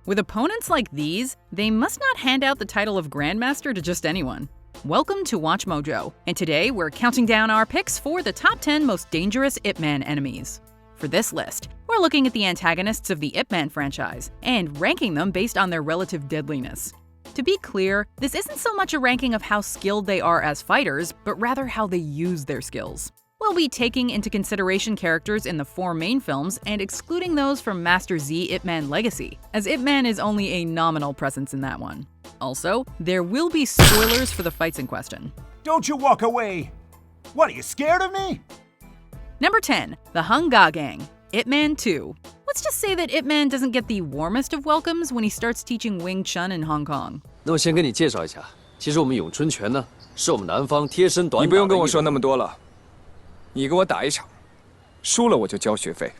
With opponents like these, they must not hand out the title of Grandmaster to just anyone. Welcome to WatchMojo, and today we're counting down our picks for the top 10 most dangerous Ip Man enemies. For this list, we're looking at the antagonists of the Ip Man franchise and ranking them based on their relative deadliness. To be clear, this isn't so much a ranking of how skilled they are as fighters, but rather how they use their skills. We'll be taking into consideration characters in the 4 main films and excluding those from Master Z Ip Man Legacy, as Ip Man is only a nominal presence in that one. Also, there will be spoilers for the fights in question. Don't you walk away! What, are you scared of me? Number 10. The Hung Ga Gang, Ip Man 2. Let's just say that Ip Man doesn't get the warmest of welcomes when he starts teaching Wing Chun in Hong Kong. 那我先跟你介绍一下，其实我们咏春拳呢，是我们南方贴身短打的。你不用跟我说那么多了，你跟我打一场，输了我就交学费。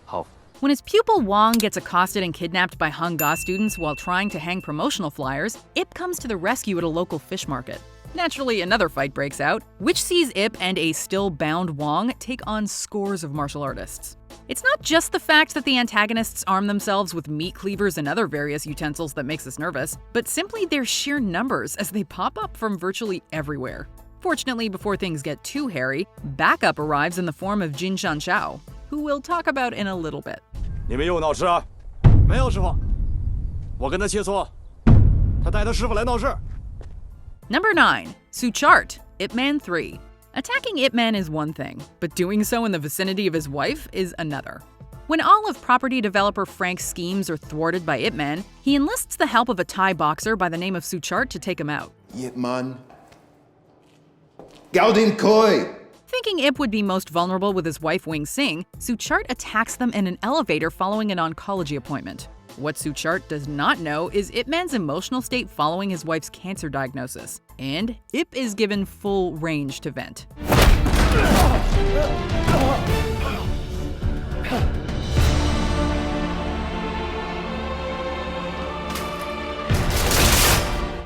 好。 When his pupil Wang gets accosted and kidnapped by Hung Ga students while trying to hang promotional flyers, Ip comes to the rescue at a local fish market. Naturally, another fight breaks out, which sees Ip and a still-bound Wang take on scores of martial artists. It's not just the fact that the antagonists arm themselves with meat cleavers and other various utensils that makes us nervous, but simply their sheer numbers as they pop up from virtually everywhere. Fortunately, before things get too hairy, backup arrives in the form of Jin Shan Chow, who we'll talk about in a little bit. 你们又闹事啊？没有，师傅，我跟他切磋，他带他师傅来闹事。 Number 9. Suchart, Ip Man 3. Attacking Ip Man is one thing, but doing so in the vicinity of his wife is another. When all of property developer Frank's schemes are thwarted by Ip Man, he enlists the help of a Thai boxer by the name of Hsu Chart to take him out. Ip Man. Gao Din Koi. Thinking Ip would be most vulnerable with his wife Wing Sing, Suchart attacks them in an elevator following an oncology appointment. What Suchart does not know is Ip Man's emotional state following his wife's cancer diagnosis, and Ip is given full range to vent.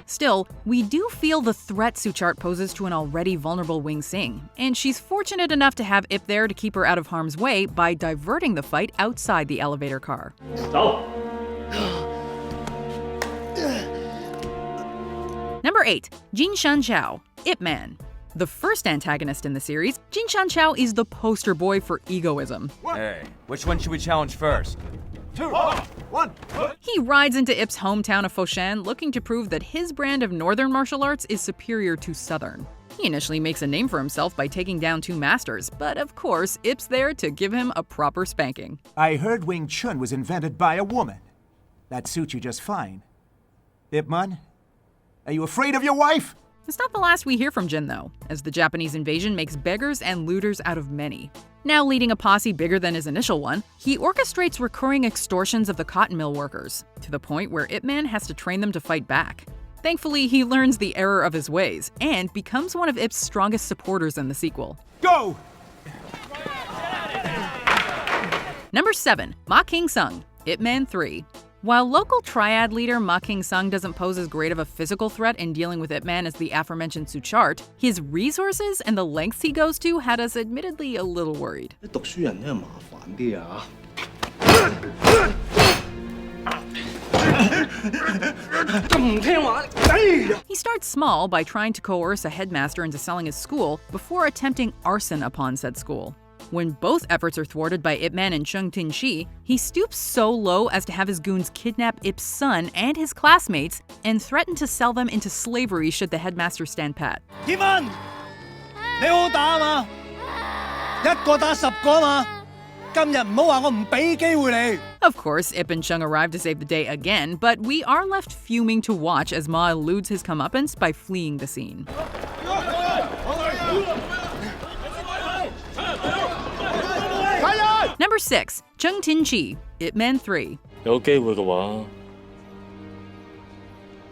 Still, we do feel the threat Suchart poses to an already vulnerable Wing Sing, and she's fortunate enough to have Ip there to keep her out of harm's way by diverting the fight outside the elevator car. Number 8. Jin Shan Chow, Ip Man. The first antagonist in the series, Jin Shan Chow is the poster boy for egoism. Hey, which one should we challenge first? 2, 1. He rides into Ip's hometown of Foshan looking to prove that his brand of northern martial arts is superior to southern. He initially makes a name for himself by taking down 2 masters, but of course, Ip's there to give him a proper spanking. I heard Wing Chun was invented by a woman. That suits you just fine. Ip Man, are you afraid of your wife? It's not the last we hear from Jin, though, as the Japanese invasion makes beggars and looters out of many. Now leading a posse bigger than his initial one, he orchestrates recurring extortions of the cotton mill workers, to the point where Ip Man has to train them to fight back. Thankfully, he learns the error of his ways, and becomes one of Ip's strongest supporters in the sequel. Go! Number 7. Ma King Sung, Ip Man 3. While local triad leader Ma King Sung doesn't pose as great of a physical threat in dealing with Ip Man as the aforementioned Suchart, his resources and the lengths he goes to had us admittedly a little worried. He starts small by trying to coerce a headmaster into selling his school before attempting arson upon said school. When both efforts are thwarted by Ip Man and Cheung Tin Chi, he stoops so low as to have his goons kidnap Ip's son and his classmates and threaten to sell them into slavery should the headmaster stand pat. Ip Man，你好打嘛？一個打10個嘛？今日唔好話我唔俾機會你。 Of course, Ip and Cheung arrive to save the day again, but we are left fuming to watch as Ma eludes his comeuppance by fleeing the scene. Number 6. Cheung Tin Chi, Ip Man 3. 有機會嘅話，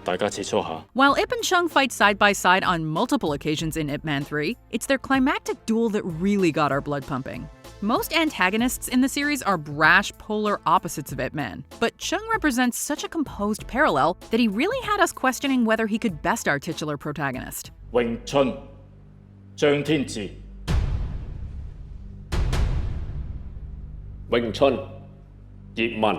大家切磋下。 While Ip and Cheung fight side by side on multiple occasions in Ip Man 3, it's their climactic duel that really got our blood pumping. Most antagonists in the series are brash, polar opposites of Ip Man, but Cheung represents such a composed parallel that he really had us questioning whether he could best our titular protagonist. 詠春，張天志。詠春、葉問。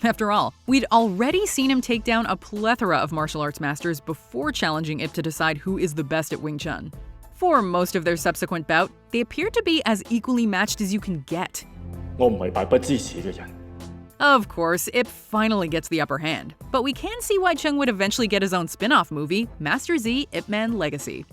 After all, we'd already seen him take down a plethora of martial arts masters before challenging Ip to decide who is the best at Wing Chun. For most of their subsequent bout, they appeared to be as equally matched as you can get. 我唔係敗不支持嘅人。 Of course, Ip finally gets the upper hand, but we can see why Cheung would eventually get his own spin-off movie, Master Z Ip Man Legacy.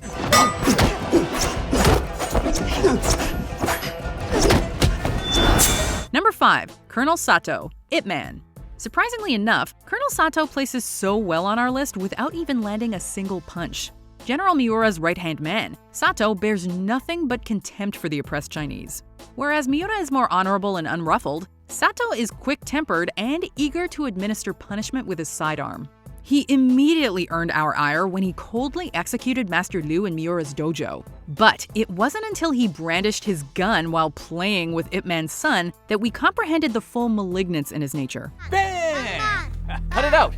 Number 5. Colonel Sato, Ip Man. Surprisingly enough, Colonel Sato places so well on our list without even landing a single punch. General Miura's right-hand man, Sato bears nothing but contempt for the oppressed Chinese. Whereas Miura is more honorable and unruffled, Sato is quick-tempered and eager to administer punishment with his sidearm. He immediately earned our ire when he coldly executed Master Liu in Miura's dojo. But it wasn't until he brandished his gun while playing with Ip Man's son that we comprehended the full malignance in his nature. Bang! Cut it out!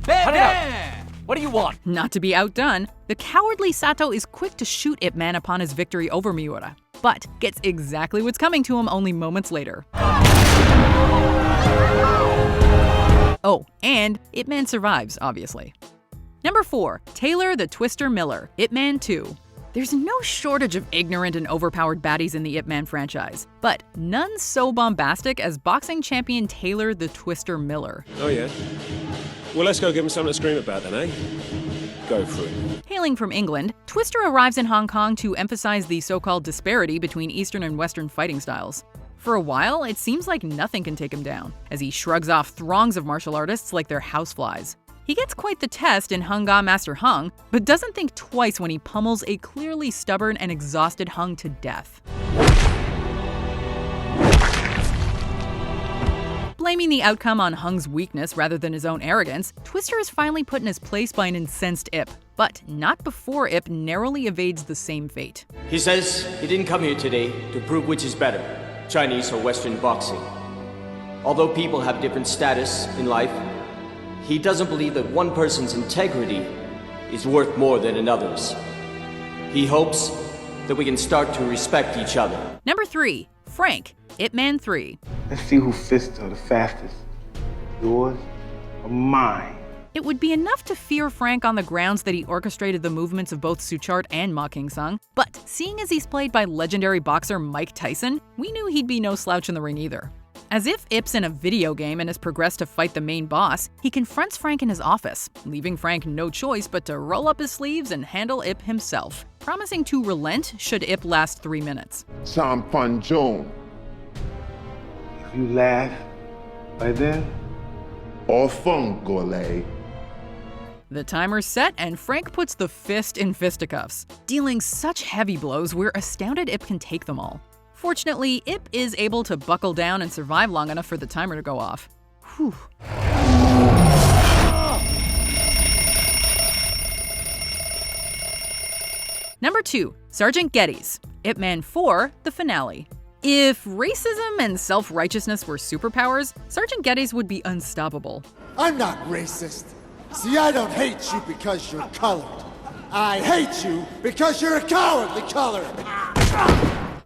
Bang! Cut it out! What do you want? Not to be outdone, the cowardly Sato is quick to shoot Ip Man upon his victory over Miura, but gets exactly what's coming to him only moments later. Oh, and Ip Man survives, obviously. Number 4. Taylor the Twister Miller, Ip Man 2. There's no shortage of ignorant and overpowered baddies in the Ip Man franchise, but none so bombastic as boxing champion Taylor the Twister Miller. Oh yeah? Well, let's go give him something to scream about then, eh? Go for it. Hailing from England, Twister arrives in Hong Kong to emphasize the so-called disparity between Eastern and Western fighting styles. For a while, it seems like nothing can take him down, as he shrugs off throngs of martial artists like they're houseflies. He gets quite the test in Hung Ga Master Hung, but doesn't think twice when he pummels a clearly stubborn and exhausted Hung to death. Blaming the outcome on Hung's weakness rather than his own arrogance, Twister is finally put in his place by an incensed Ip, but not before Ip narrowly evades the same fate. He says he didn't come here today to prove which is better, Chinese or Western boxing. Although people have different status in life, he doesn't believe that one person's integrity is worth more than another's. He hopes that we can start to respect each other. Number 3. Frank, Ip Man 3. Let's see whose fists are the fastest. Yours or mine? It would be enough to fear Frank on the grounds that he orchestrated the movements of both Hsu Chart and Ma King-sung, but seeing as he's played by legendary boxer Mike Tyson, we knew he'd be no slouch in the ring either. As if Ip's in a video game and has progressed to fight the main boss, he confronts Frank in his office, leaving Frank no choice but to roll up his sleeves and handle Ip himself, promising to relent should Ip last 3 minutes. Sampanjon. If you laugh, by then, or fungole. The timer's set, and Frank puts the fist in fisticuffs. Dealing such heavy blows, we're astounded Ip can take them all. Fortunately, Ip is able to buckle down and survive long enough for the timer to go off. Whew. Number 2. Sergeant Gettys, Ip Man 4, the finale. If racism and self-righteousness were superpowers, Sergeant Gettys would be unstoppable. I'm not racist. See, I don't hate you because you're colored. I hate you because you're a cowardly colored.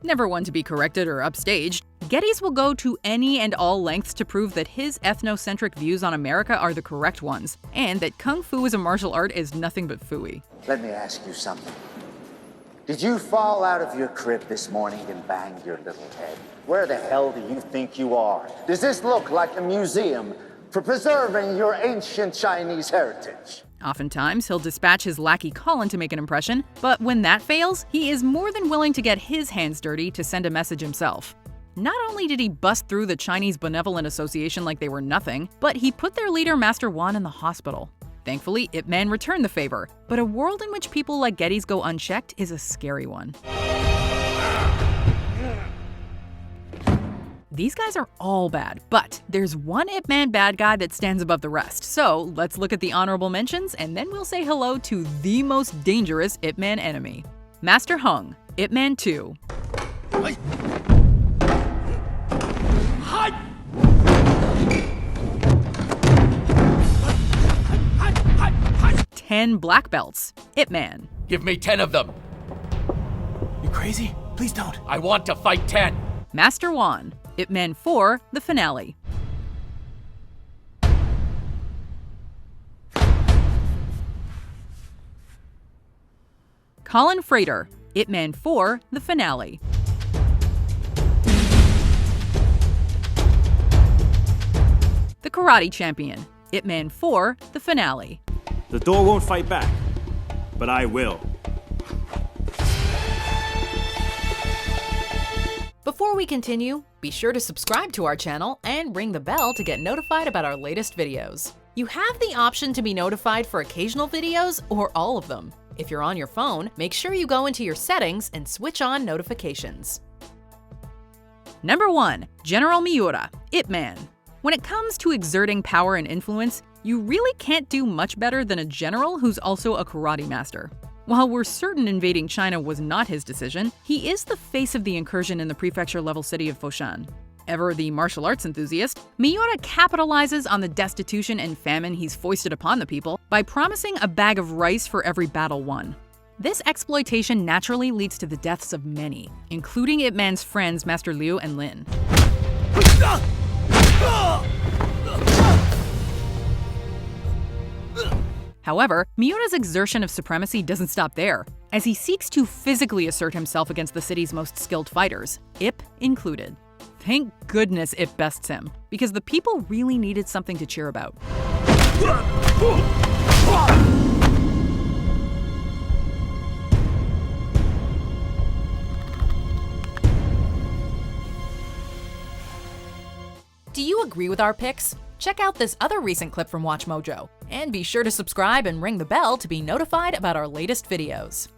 Never one to be corrected or upstaged, Gettys will go to any and all lengths to prove that his ethnocentric views on America are the correct ones, and that Kung Fu as a martial art is nothing but phooey. Let me ask you something. Did you fall out of your crib this morning and bang your little head? Where the hell do you think you are? Does this look like a museum for preserving your ancient Chinese heritage? Oftentimes, he'll dispatch his lackey Colin to make an impression, but when that fails, he is more than willing to get his hands dirty to send a message himself. Not only did he bust through the Chinese Benevolent Association like they were nothing, but he put their leader Master Wan in the hospital. Thankfully, Ip Man returned the favor, but a world in which people like Gettys go unchecked is a scary one. These guys are all bad, but there's one Ip Man bad guy that stands above the rest. So let's look at the honorable mentions, and then we'll say hello to the most dangerous Ip Man enemy. Master Hung, Ip Man 2. 10 black belts, Ip Man. Give me 10 of them. You crazy? Please don't. I want to fight 10. Master Wan, Ip Man 4: The Finale. Colin Frater, Ip Man 4: The Finale. The Karate Champion, Ip Man 4: The Finale. The door won't fight back, but I will. Before we continue, be sure to subscribe to our channel and ring the bell to get notified about our latest videos. You have the option to be notified for occasional videos or all of them. If you're on your phone, make sure you go into your settings and switch on notifications. Number 1. General Miura, Ip Man. When it comes to exerting power and influence, you really can't do much better than a general who's also a karate master. While we're certain invading China was not his decision, he is the face of the incursion in the prefecture-level city of Foshan. Ever the martial arts enthusiast, Miura capitalizes on the destitution and famine he's foisted upon the people by promising a bag of rice for every battle won. This exploitation naturally leads to the deaths of many, including Ip Man's friends Master Liu and Lin. However, Miura's exertion of supremacy doesn't stop there, as he seeks to physically assert himself against the city's most skilled fighters, Ip included. Thank goodness Ip bests him, because the people really needed something to cheer about. Do you agree with our picks? Check out this other recent clip from WatchMojo, and be sure to subscribe and ring the bell to be notified about our latest videos.